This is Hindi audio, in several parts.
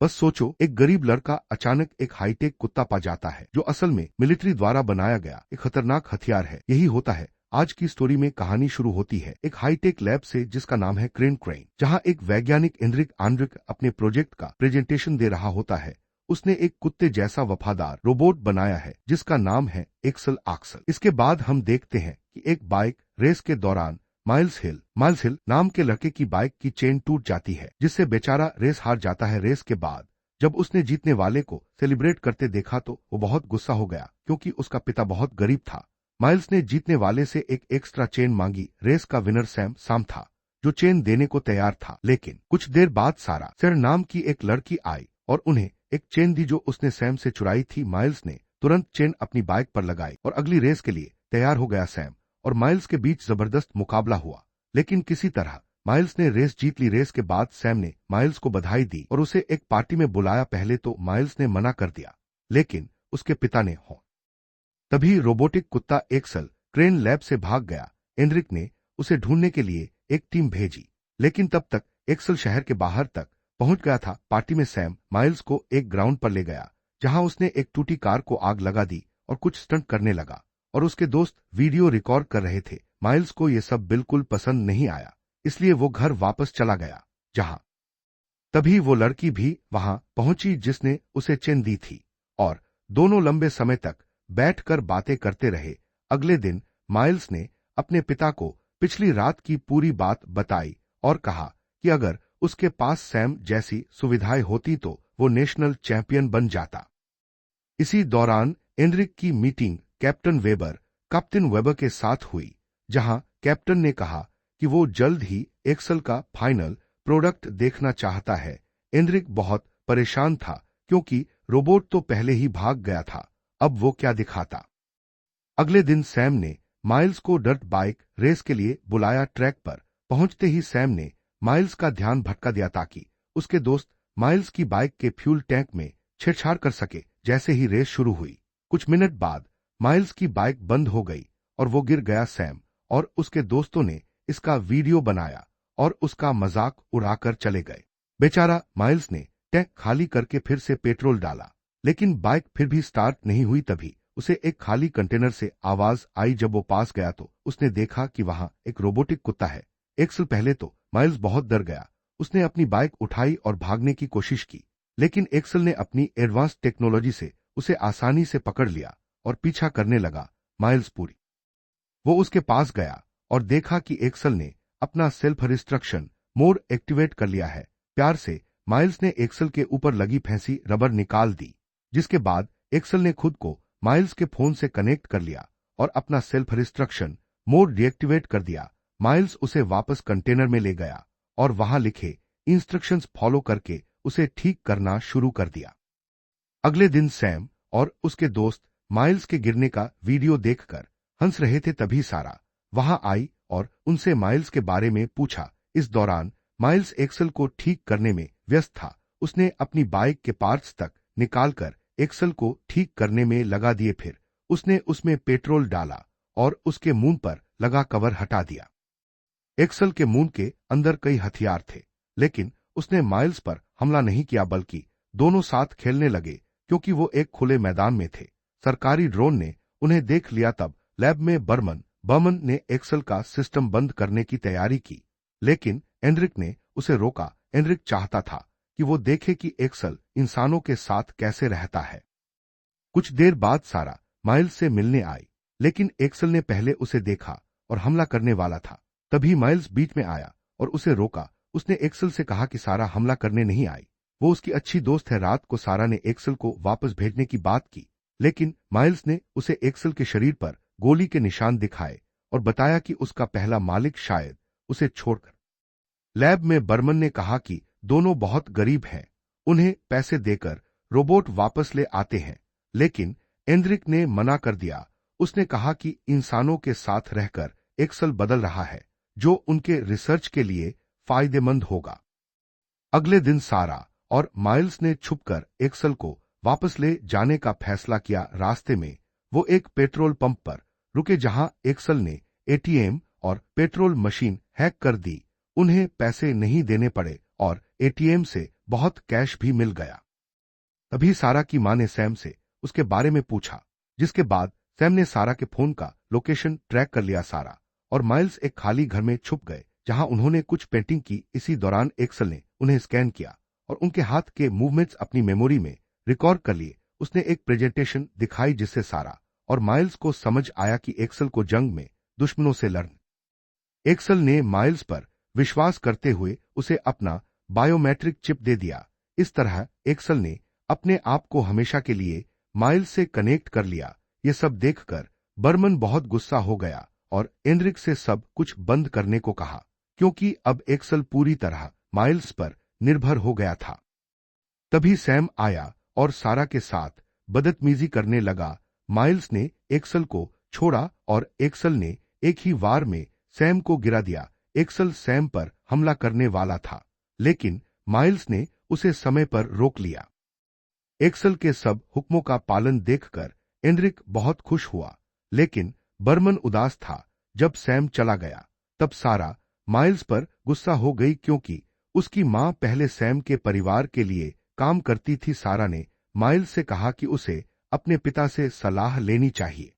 बस सोचो, एक गरीब लड़का अचानक एक हाईटेक कुत्ता पा जाता है जो असल में मिलिट्री द्वारा बनाया गया एक खतरनाक हथियार है। यही होता है आज की स्टोरी में। कहानी शुरू होती है एक हाईटेक लैब से जिसका नाम है क्रेन, जहां एक वैज्ञानिक एंड्रिक आंड्रिक अपने प्रोजेक्ट का प्रेजेंटेशन दे रहा होता है। उसने एक कुत्ते जैसा वफादार रोबोट बनाया है जिसका नाम है एक्सल आक्सल। इसके बाद हम देखते हैं कि एक बाइक रेस के दौरान माइल्स हिल नाम के लड़के की बाइक की चेन टूट जाती है, जिससे बेचारा रेस हार जाता है। रेस के बाद जब उसने जीतने वाले को सेलिब्रेट करते देखा तो वो बहुत गुस्सा हो गया क्योंकि उसका पिता बहुत गरीब था। माइल्स ने जीतने वाले से एक एक्स्ट्रा चेन मांगी। रेस का विनर सैम था जो चेन देने को तैयार था। लेकिन कुछ देर बाद सारा सर नाम की एक लड़की आई और उन्हें एक चेन दी जो उसने सैम से चुराई थी। माइल्स ने तुरंत चेन अपनी बाइक पर लगाई और अगली रेस के लिए तैयार हो गया। सैम और माइल्स के बीच जबरदस्त मुकाबला हुआ, लेकिन किसी तरह माइल्स ने रेस जीत ली। रेस के बाद सैम ने माइल्स को बधाई दी और उसे एक पार्टी में बुलाया। पहले तो माइल्स ने मना कर दिया, लेकिन उसके पिता ने हो। तभी रोबोटिक कुत्ता एक्सल क्रेन लैब से भाग गया। एंड्रिक ने उसे ढूंढने के लिए एक टीम भेजी, लेकिन तब तक एक्सल शहर के बाहर तक पहुंच गया था। पार्टी में सैम माइल्स को एक ग्राउंड पर ले गया जहां उसने एक टूटी कार को आग लगा दी और कुछ स्टंट करने लगा और उसके दोस्त वीडियो रिकॉर्ड कर रहे थे। माइल्स को यह सब बिल्कुल पसंद नहीं आया, इसलिए वो घर वापस चला गया। जहां तभी वो लड़की भी वहां पहुंची जिसने उसे चेन दी थी और दोनों लंबे समय तक बैठकर बातें करते रहे। अगले दिन माइल्स ने अपने पिता को पिछली रात की पूरी बात बताई और कहा कि अगर उसके पास सैम जैसी सुविधाएं होती तो वो नेशनल चैंपियन बन जाता। इसी दौरान एंड्रिक की मीटिंग कैप्टन वेबर के साथ हुई, जहां कैप्टन ने कहा कि वो जल्द ही एक्सल का फाइनल प्रोडक्ट देखना चाहता है। एंड्रिक बहुत परेशान था क्योंकि रोबोट तो पहले ही भाग गया था, अब वो क्या दिखाता। अगले दिन सैम ने माइल्स को डर्ट बाइक रेस के लिए बुलाया। ट्रैक पर पहुंचते ही सैम ने माइल्स का ध्यान भटका दिया ताकि उसके दोस्त माइल्स की बाइक के फ्यूल टैंक में छेड़छाड़ कर सके। जैसे ही रेस शुरू हुई कुछ मिनट बाद माइल्स की बाइक बंद हो गई और वो गिर गया। सैम और उसके दोस्तों ने इसका वीडियो बनाया और उसका मजाक उड़ाकर चले गए। बेचारा माइल्स ने टैंक खाली करके फिर से पेट्रोल डाला, लेकिन बाइक फिर भी स्टार्ट नहीं हुई। तभी उसे एक खाली कंटेनर से आवाज आई। जब वो पास गया तो उसने देखा कि वहां एक रोबोटिक कुत्ता है। एक्सल पहले तो माइल्स बहुत डर गया। उसने अपनी बाइक उठाई और भागने की कोशिश की, लेकिन एक्सल ने अपनी एडवांस टेक्नोलॉजी से उसे आसानी से पकड़ लिया और पीछा करने लगा। माइल्स पूरी वो उसके पास गया और देखा कि एक्सल ने अपना सेल्फ रिस्ट्रक्शन मोड एक्टिवेट कर लिया है। प्यार से माइल्स ने एक्सल के ऊपर लगी फंसी रबर निकाल दी, जिसके बाद एक्सल ने खुद को माइल्स के फोन से कनेक्ट कर लिया और अपना सेल्फ रिस्ट्रक्शन मोड डीएक्टिवेट कर दिया। माइल्स उसे वापस कंटेनर में ले गया और वहां लिखे इंस्ट्रक्शंस फॉलो करके उसे ठीक करना शुरू कर दिया। अगले दिन सैम और उसके दोस्त माइल्स के गिरने का वीडियो देखकर हंस रहे थे। तभी सारा वहां आई और उनसे माइल्स के बारे में पूछा। इस दौरान माइल्स एक्सल को ठीक करने में व्यस्त था। उसने अपनी बाइक के पार्ट्स तक निकालकर एक्सल को ठीक करने में लगा दिए। फिर उसने उसमें पेट्रोल डाला और उसके मुंह पर लगा कवर हटा दिया। एक्सल के मुंह के अंदर कई हथियार थे, लेकिन उसने माइल्स पर हमला नहीं किया बल्कि दोनों साथ खेलने लगे क्योंकि वो एक खुले मैदान में थे। सरकारी ड्रोन ने उन्हें देख लिया। तब लैब में बर्मन ने एक्सल का सिस्टम बंद करने की तैयारी की, लेकिन एंड्रिक ने उसे रोका। एंड्रिक चाहता था कि वो देखे कि एक्सल इंसानों के साथ कैसे रहता है। कुछ देर बाद सारा माइल्स से मिलने आई, लेकिन एक्सल ने पहले उसे देखा और हमला करने वाला था। तभी माइल्स बीच में आया और उसे रोका। उसने एक्सल से कहा कि सारा हमला करने नहीं आई, वो उसकी अच्छी दोस्त है। रात को सारा ने एक्सल को वापस भेजने की बात की, लेकिन माइल्स ने उसे एक्सल के शरीर पर गोली के निशान दिखाए और बताया कि उसका पहला मालिक शायद उसे छोड़कर। लैब में बर्मन ने कहा कि दोनों बहुत गरीब हैं, उन्हें पैसे देकर रोबोट वापस ले आते हैं, लेकिन एंड्रिक ने मना कर दिया। उसने कहा कि इंसानों के साथ रहकर एक्सल बदल रहा है, जो उनके रिसर्च के लिए फायदेमंद होगा। अगले दिन सारा और माइल्स ने छुपकर एक्सल को वापस ले जाने का फैसला किया। रास्ते में वो एक पेट्रोल पंप पर रुके जहां एक्सल ने एटीएम और पेट्रोल मशीन हैक कर दी। उन्हें पैसे नहीं देने पड़े और एटीएम से बहुत कैश भी मिल गया। तभी सारा की मां ने सैम से उसके बारे में पूछा, जिसके बाद सैम ने सारा के फोन का लोकेशन ट्रैक कर लिया। सारा और माइल्स एक खाली घर में छुप गए जहां उन्होंने कुछ पेंटिंग की। इसी दौरान एक्सेल ने उन्हें स्कैन किया और उनके हाथ के मूवमेंट्स अपनी मेमोरी में रिकॉर्ड कर लिए। उसने एक प्रेजेंटेशन दिखाई जिससे सारा और माइल्स को समझ आया कि एक्सेल को जंग में दुश्मनों से लड़ना। एक्सेल ने माइल्स पर विश्वास करते हुए उसे अपना बायोमेट्रिक चिप दे दिया। इस तरह एक्सेल ने अपने आप को हमेशा के लिए माइल्स से कनेक्ट कर लिया। ये सब देखकर बर्मन बहुत गुस्सा हो गया और एनरिक से सब कुछ बंद करने को कहा, क्योंकि अब एक्सेल पूरी तरह माइल्स पर निर्भर हो गया था। तभी सैम आया और सारा के साथ बदतमीजी करने लगा। माइल्स ने एक्सेल को छोड़ा और एक्सेल ने एक ही वार में सैम को गिरा दिया। एक्सेल सैम पर हमला करने वाला था, लेकिन माइल्स ने उसे समय पर रोक लिया। एक्सेल के सब हुक्मों का पालन देखकर एनरिक बहुत खुश हुआ, लेकिन बर्मन उदास था। जब सैम चला गया तब सारा माइल्स पर गुस्सा हो गई, क्योंकि उसकी मां पहले सैम के परिवार के लिए काम करती थी। सारा ने माइल्स से कहा कि उसे अपने पिता से सलाह लेनी चाहिए।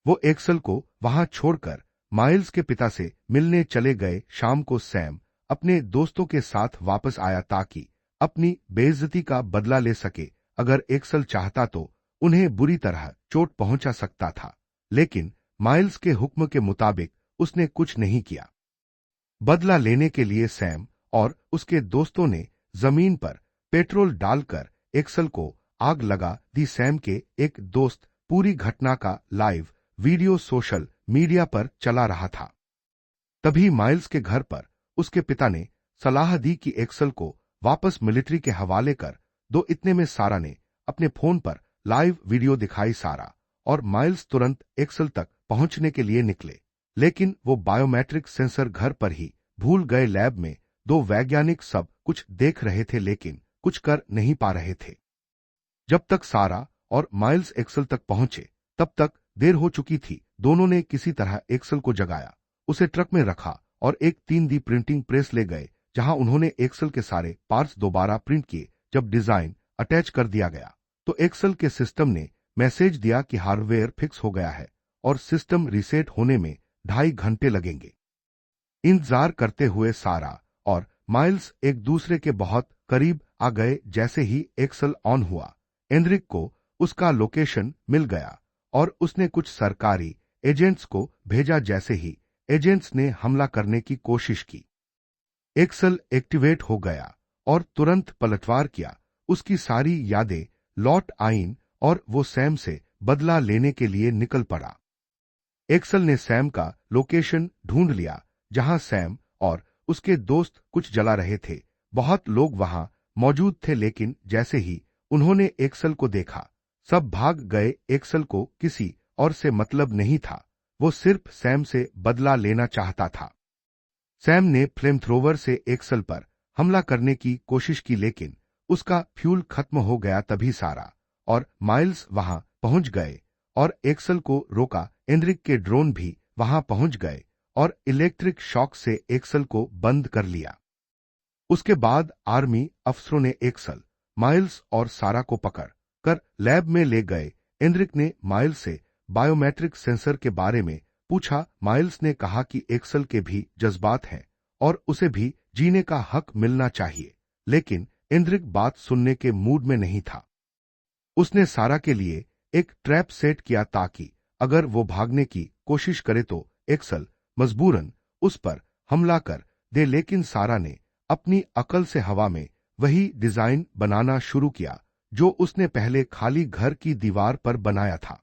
वो एक्सेल को वहां छोड़कर माइल्स के पिता से मिलने चले गए। शाम को सैम अपने दोस्तों के साथ वापस आया ताकि अपनी बेइज्जती का बदला ले सके। अगर एक्सेल चाहता तो उन्हें बुरी तरह चोट पहुंचा सकता था, लेकिन माइल्स के हुक्म के मुताबिक उसने कुछ नहीं किया। बदला लेने के लिए सैम और उसके दोस्तों ने जमीन पर पेट्रोल डालकर एक्सेल को आग लगा दी। सैम के एक दोस्त पूरी घटना का लाइव वीडियो सोशल मीडिया पर चला रहा था। तभी माइल्स के घर पर उसके पिता ने सलाह दी कि एक्सेल को वापस मिलिट्री के हवाले कर दो। इतने में सारा ने अपने फोन पर लाइव वीडियो दिखाई। सारा और माइल्स तुरंत एक्सेल तक पहुंचने के लिए निकले, लेकिन वो बायोमेट्रिक सेंसर घर पर ही भूल गए। लैब में दो वैज्ञानिक सब कुछ देख रहे थे, लेकिन कुछ कर नहीं पा रहे थे। जब तक सारा और माइल्स एक्सेल तक पहुंचे तब तक देर हो चुकी थी। दोनों ने किसी तरह एक्सेल को जगाया, उसे ट्रक में रखा और एक 3D प्रिंटिंग प्रेस ले गए, जहां उन्होंने एक्सेल के सारे पार्ट्स दोबारा प्रिंट किए। जब डिजाइन अटैच कर दिया गया तो एक्सेल के सिस्टम ने मैसेज दिया कि हार्डवेयर फिक्स हो गया है और सिस्टम रीसेट होने में 2.5 घंटे लगेंगे। इंतजार करते हुए सारा और माइल्स एक दूसरे के बहुत करीब आ गए। जैसे ही एक्सेल ऑन हुआ, एनरिक को उसका लोकेशन मिल गया और उसने कुछ सरकारी एजेंट्स को भेजा। जैसे ही एजेंट्स ने हमला करने की कोशिश की, एक्सेल एक्टिवेट हो गया और तुरंत पलटवार किया। उसकी सारी यादें लौट आईं और वो सैम से बदला लेने के लिए निकल पड़ा। एक्सेल ने सैम का लोकेशन ढूंढ लिया, जहां सैम और उसके दोस्त कुछ जला रहे थे। बहुत लोग वहां मौजूद थे, लेकिन जैसे ही उन्होंने एक्सेल को देखा सब भाग गए। एक्सेल को किसी और से मतलब नहीं था, वो सिर्फ सैम से बदला लेना चाहता था। सैम ने फ्लेमथ्रोवर से एक्सेल पर हमला करने की कोशिश की, लेकिन उसका फ्यूल खत्म हो गया। तभी सारा और माइल्स वहां पहुंच गए और एक्सेल को रोका। एनरिक के ड्रोन भी वहां पहुंच गए और इलेक्ट्रिक शॉक से एक्सेल को बंद कर लिया। उसके बाद आर्मी अफसरों ने एक्सेल, माइल्स और सारा को पकड़ कर लैब में ले गए। एनरिक ने माइल्स से बायोमेट्रिक सेंसर के बारे में पूछा। माइल्स ने कहा कि एक्सेल के भी जज्बात हैं और उसे भी जीने का हक मिलना चाहिए, लेकिन एनरिक बात सुनने के मूड में नहीं था। उसने सारा के लिए एक ट्रैप सेट किया ताकि अगर वो भागने की कोशिश करे तो एक्सेल मजबूरन उस पर हमला कर दे। लेकिन सारा ने अपनी अकल से हवा में वही डिजाइन बनाना शुरू किया जो उसने पहले खाली घर की दीवार पर बनाया था।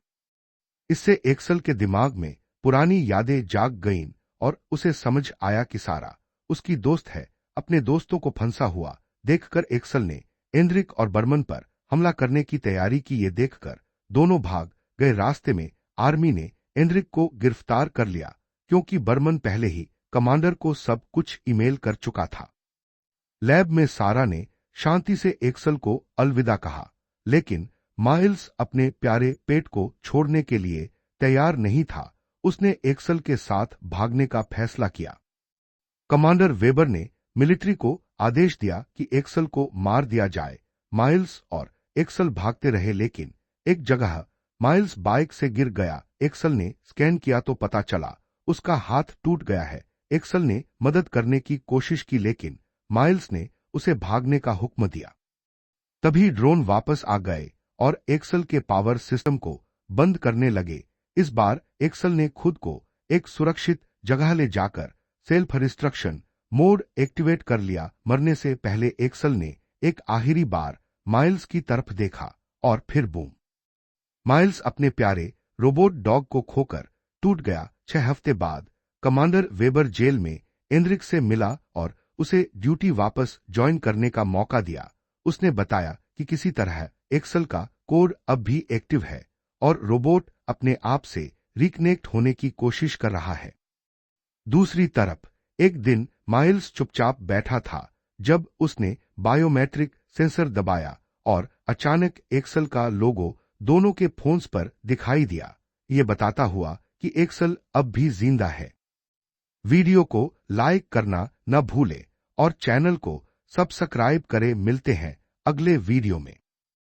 इससे एक्सेल के दिमाग में पुरानी यादें जाग गईं और उसे समझ आया कि सारा उसकी दोस्त है। अपने दोस्तों को फंसा हुआ देखकर एक्सेल ने एनरिक और बर्मन पर हमला करने की तैयारी की। ये देखकर दोनों भाग गए। रास्ते में आर्मी ने एनरिक को गिरफ्तार कर लिया, क्योंकि बर्मन पहले ही कमांडर को सब कुछ ईमेल कर चुका था। लैब में सारा ने शांति से एक्सेल को अलविदा कहा, लेकिन माइल्स अपने प्यारे पेट को छोड़ने के लिए तैयार नहीं था। उसने एक्सेल के साथ भागने का फैसला किया। कमांडर वेबर ने मिलिट्री को आदेश दिया कि एक्सल को मार दिया जाए। माइल्स और एक्सल भागते रहे, लेकिन एक जगह माइल्स बाइक से गिर गया। एक्सल ने स्कैन किया तो पता चला उसका हाथ टूट गया है। एक्सल ने मदद करने की कोशिश की, लेकिन माइल्स ने उसे भागने का हुक्म दिया। तभी ड्रोन वापस आ गए और एक्सल के पावर सिस्टम को बंद करने लगे। इस बार एक्सल ने खुद को एक सुरक्षित जगह ले जाकर सेल्फ डिस्ट्रक्शन मोड एक्टिवेट कर लिया। मरने से पहले एक्सल ने एक आखिरी बार माइल्स की तरफ देखा और फिर बूम। माइल्स अपने प्यारे रोबोट डॉग को खोकर टूट गया। 6 हफ्ते बाद कमांडर वेबर जेल में एंड्रिक से मिला और उसे ड्यूटी वापस ज्वाइन करने का मौका दिया। उसने बताया कि किसी तरह एक्सल का कोड अब भी एक्टिव है और रोबोट अपने आप से रिकनेक्ट होने की कोशिश कर रहा है। दूसरी तरफ एक दिन माइल्स चुपचाप बैठा था जब उसने बायोमेट्रिक सेंसर दबाया और अचानक एक्सल का लोगो दोनों के फोन्स पर दिखाई दिया। ये बताता हुआ कि एक्सल अब भी जिंदा है। वीडियो को लाइक करना न भूले और चैनल को सब्सक्राइब करें। मिलते हैं अगले वीडियो में।